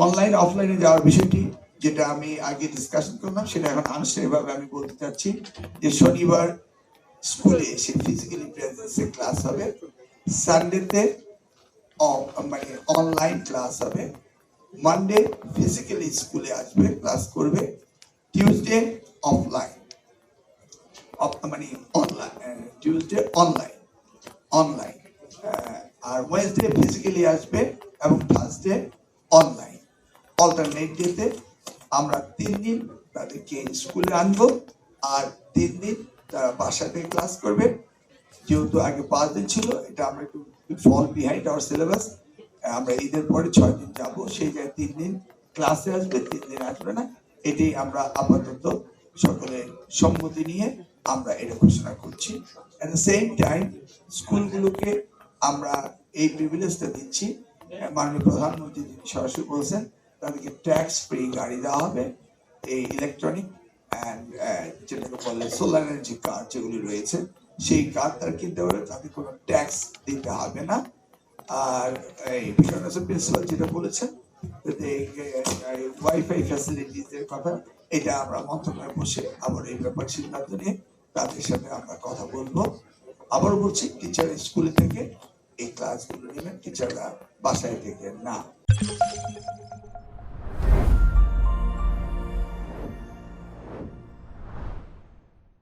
Online অফলাইনে যাওয়ার বিষয়টি যেটা আমি আগে ডিসকাশন করলাম সেটা এখন আনুষ্ঠানিকভাবে আমি বলতে চাচ্ছি যে শনিবার স্কুলে এসে ফিজিক্যালি প্রেজেন্সে ক্লাস হবে, সানডেতে মানে অনলাইন ক্লাস হবে, মানডে ফিজিক্যালি স্কুলে আসবে ক্লাস করবে, টিউসডে অফলাইন মানে অনলাইন, টিউসডে অনলাইন অনলাইন আর ওয়েডনেসডে ফিজিক্যালি আসবে এবং থার্সডে অনলাইন। অল্টারনেট ডেতে আমরা 3 দিন তাদেরকে স্কুলে আনবো আর 3 দিন তারা বাসা থেকে ক্লাস করবে। যেহেতু আগে 5 দিন ছিল, এটা আমরা একটু ফল বিহাইন্ড আওয়ার সিলেবাস। আমরা ঈদের পরে 6 দিন যাবো, সেই জায়গায় 3 দিন ক্লাসে আসবে, 3 দিন আসবে না। এটাই আমরা আপাতত সকলে সম্মতি নিয়ে আমরা এটা ঘোষণা করছি। এট দ্য সেম টাইম স্কুলগুলোকে আমরা এই প্রিভিলেজটা দিচ্ছি, মাননীয় প্রধানমন্ত্রী তিনি সরাসরি বলছেন তাদেরকে ট্যাক্স ফ্রি গাড়ি দেওয়া হবে, এই ইলেকট্রনিক অ্যান্ড যেটাকে বলে সোলার এনার্জি কার যেগুলি রয়েছে সেই কার তার কিনতে হবে, তাদের কোনো ট্যাক্স দিতে হবে না। আর এই প্রিন্সিপাল যেটা বলেছেন ওয়াইফাই ফ্যাসিলিটিস এর কথা, এটা আমরা মন্ত্রণালয়ে বসে আবার এই ব্যাপার সিদ্ধান্ত নিয়ে তাদের সাথে আমরা কথা বলবো। আবার বলছি, টিচার স্কুল থেকে এই ক্লাসগুলো নেবেন, টিচাররা বাসায় থেকে না।